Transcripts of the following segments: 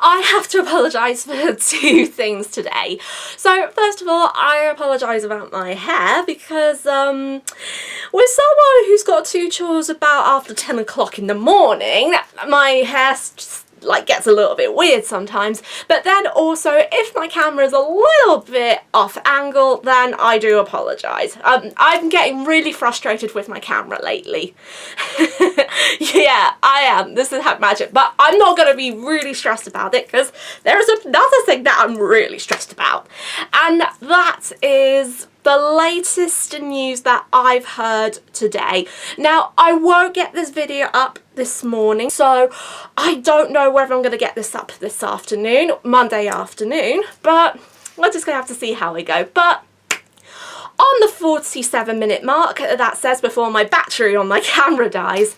I have to apologise for two things today. So first of all, I apologise about my hair because with someone who's got two chores about after 10 o'clock in the morning, my hair just like gets a little bit weird sometimes. But then also, if my camera is a little bit off angle, then I do apologise. I'm getting really frustrated with my camera lately. Yeah, I am. This is magic. But I'm not going to be really stressed about it because there is another thing that I'm really stressed about. And that is the latest news that I've heard today. Now, I won't get this video up this morning, so I don't know whether I'm going to get this up this afternoon, Monday afternoon, but we're just going to have to see how we go. But on the 47-minute mark that says before my battery on my camera dies,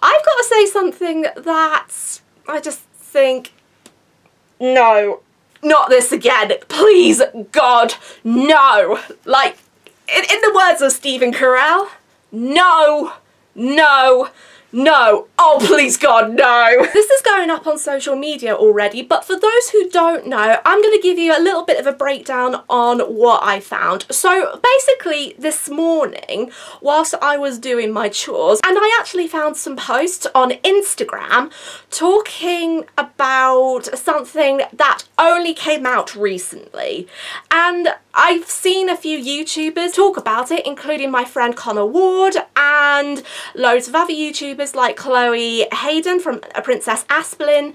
I've got to say something that I just think, no. Not this again, please, God, no. Like, in the words of Stephen Carell, no, no, no. Oh, please, God, no. This is going up on social media already, but for those who don't know, I'm going to give you a little bit of a breakdown on what I found. So basically, this morning, whilst I was doing my chores, and I actually found some posts on Instagram talking about something that only came out recently. And I've seen a few YouTubers talk about it, including my friend Connor Ward and loads of other YouTubers like Chloe Hayden from Princess Asplin.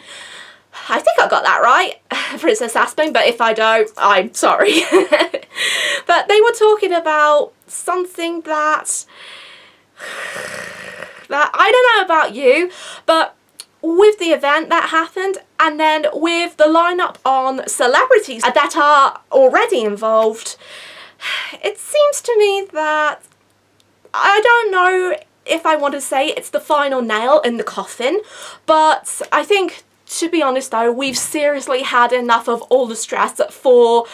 I think I got that right, Princess Asplin, but if I don't, I'm sorry. But they were talking about something that I don't know about you, but with the event that happened, and then with the lineup on celebrities that are already involved, it seems to me that I don't know if I want to say it's the final nail in the coffin, but I think, to be honest though, we've seriously had enough of all the stress for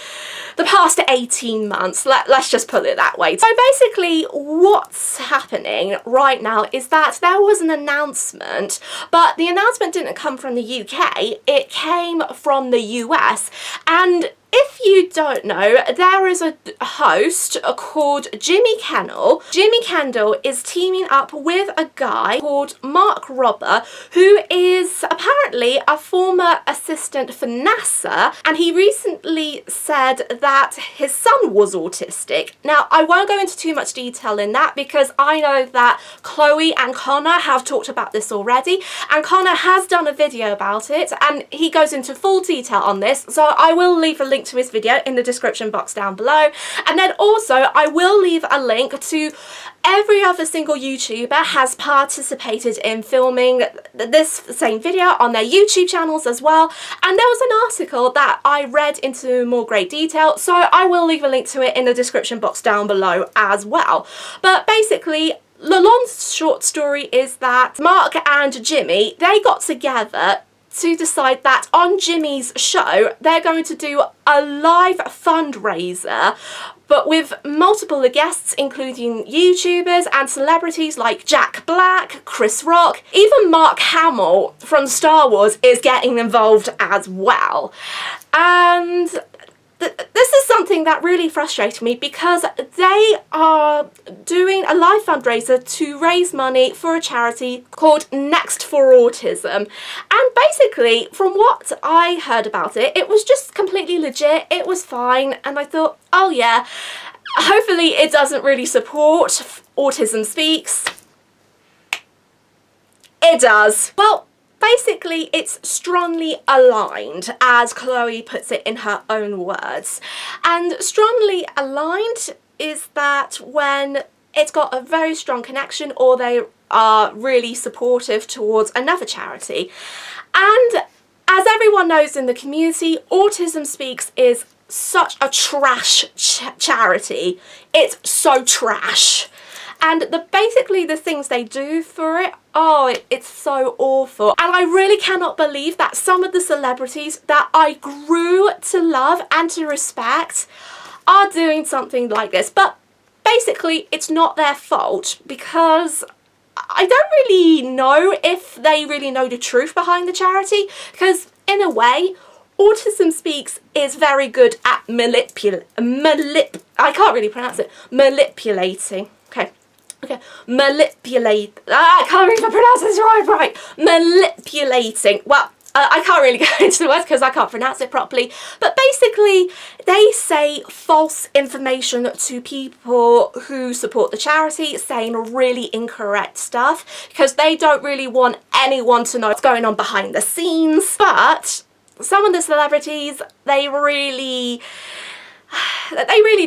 the past 18 months. Let's just put it that way. So basically what's happening right now is that there was an announcement, but the announcement didn't come from the UK, it came from the US. And if you don't know, there is a host called Jimmy Kimmel. Jimmy Kimmel is teaming up with a guy called Mark Robber, who is apparently a former assistant for NASA, and he recently said that his son was autistic. Now, I won't go into too much detail in that because I know that Chloe and Connor have talked about this already, and Connor has done a video about it, and he goes into full detail on this, so I will leave a link to his video in the description box down below. And then also I will leave a link to every other single YouTuber has participated in filming this same video on their YouTube channels as well. And there was an article that I read into more great detail, so I will leave a link to it in the description box down below as well. But basically, the long short story is that Mark and Jimmy, they got together to decide that on Jimmy's show they're going to do a live fundraiser, but with multiple guests including YouTubers and celebrities like Jack Black, Chris Rock, even Mark Hamill from Star Wars is getting involved as well. And this is something that really frustrated me because they are doing a live fundraiser to raise money for a charity called Next for Autism. And basically, from what I heard about it, it was just completely legit, it was fine, and I thought, oh yeah, hopefully it doesn't really support Autism Speaks. It does. Well, basically, it's strongly aligned, as Chloe puts it in her own words. And strongly aligned is that when it's got a very strong connection or they are really supportive towards another charity. And as everyone knows in the community, Autism Speaks is such a trash charity. It's so trash. And basically the things they do for it, oh, it's so awful. And I really cannot believe that some of the celebrities that I grew to love and to respect are doing something like this. But basically, it's not their fault because I don't really know if they really know the truth behind the charity, because in a way, Autism Speaks is very good at manipulating. I can't even pronounce this right. Manipulating. Well, I can't really go into the words because I can't pronounce it properly. But basically, they say false information to people who support the charity, saying really incorrect stuff because they don't really want anyone to know what's going on behind the scenes. But some of the celebrities, they really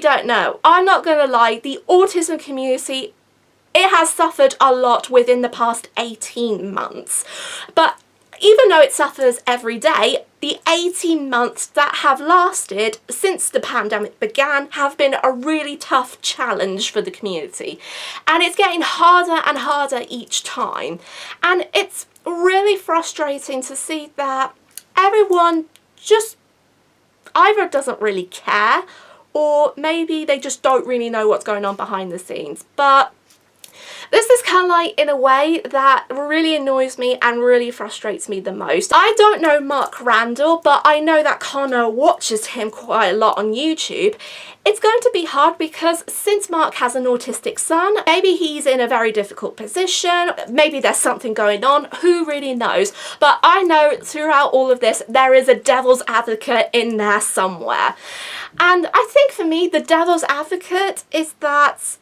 don't know. I'm not gonna lie, the autism community, it has suffered a lot within the past 18 months. But even though it suffers every day, the 18 months that have lasted since the pandemic began have been a really tough challenge for the community. And it's getting harder and harder each time. And it's really frustrating to see that everyone just either doesn't really care, or maybe they just don't really know what's going on behind the scenes. But this is kind of like, in a way, that really annoys me and really frustrates me the most. I don't know Mark Randall, but I know that Connor watches him quite a lot on YouTube. It's going to be hard because since Mark has an autistic son, maybe he's in a very difficult position, maybe there's something going on, who really knows? But I know throughout all of this, there is a devil's advocate in there somewhere. And I think for me, the devil's advocate is that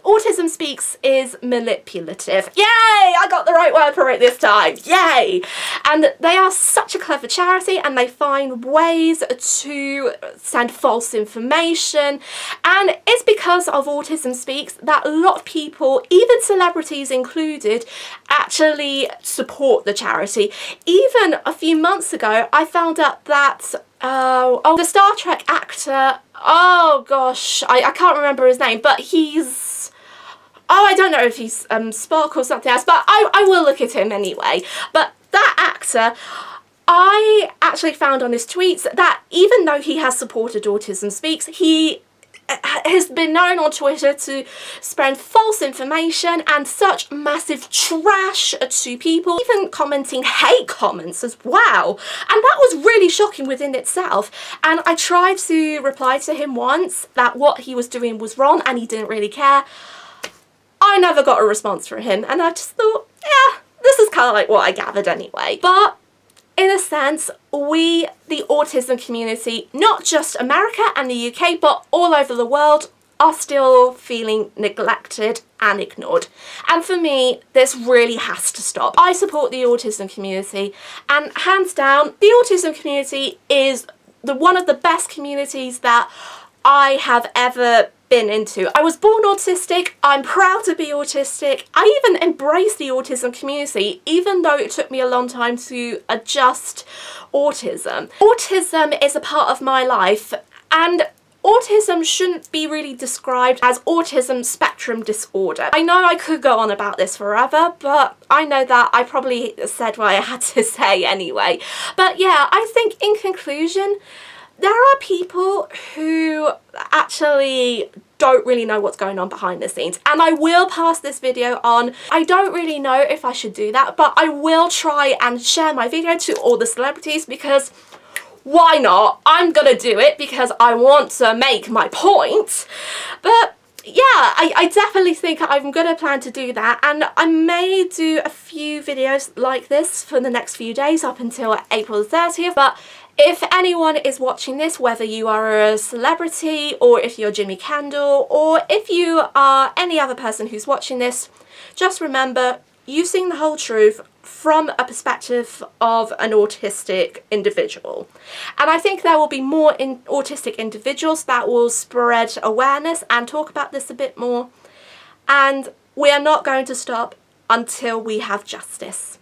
Autism Speaks is manipulative. Yay! I got the right word for it this time. Yay! And they are such a clever charity, and they find ways to send false information. And it's because of Autism Speaks that a lot of people, even celebrities included, actually support the charity. Even a few months ago, I found out that the Star Trek actor, oh gosh, I can't remember his name, but I don't know if he's Spock or something else, but I will look at him anyway. But that actor, I actually found on his tweets that even though he has supported Autism Speaks, he has been known on Twitter to spread false information and such massive trash to people, even commenting hate comments as well. And that was really shocking within itself. And I tried to reply to him once that what he was doing was wrong and he didn't really care. I never got a response from him, and I just thought, yeah, this is kind of like what I gathered anyway. But in a sense, we, the autism community, not just America and the UK, but all over the world, are still feeling neglected and ignored. And for me, this really has to stop. I support the autism community, and hands down, the autism community is one of the best communities that I have ever been into. I was born autistic, I'm proud to be autistic. I even embrace the autism community, even though it took me a long time to adjust autism. Autism is a part of my life, and autism shouldn't be really described as autism spectrum disorder. I know I could go on about this forever, but I know that I probably said what I had to say anyway. But yeah, I think in conclusion, there are people who actually don't really know what's going on behind the scenes, and I will pass this video on. I don't really know if I should do that, but I will try and share my video to all the celebrities because why not? I'm gonna do it because I want to make my point. But yeah, I definitely think I'm gonna plan to do that, and I may do a few videos like this for the next few days up until April the 30th. But if anyone is watching this, whether you are a celebrity or if you're Jimmy Kendall or if you are any other person who's watching this, just remember, you sing the whole truth from a perspective of an autistic individual. And I think there will be more autistic individuals that will spread awareness and talk about this a bit more. And we are not going to stop until we have justice.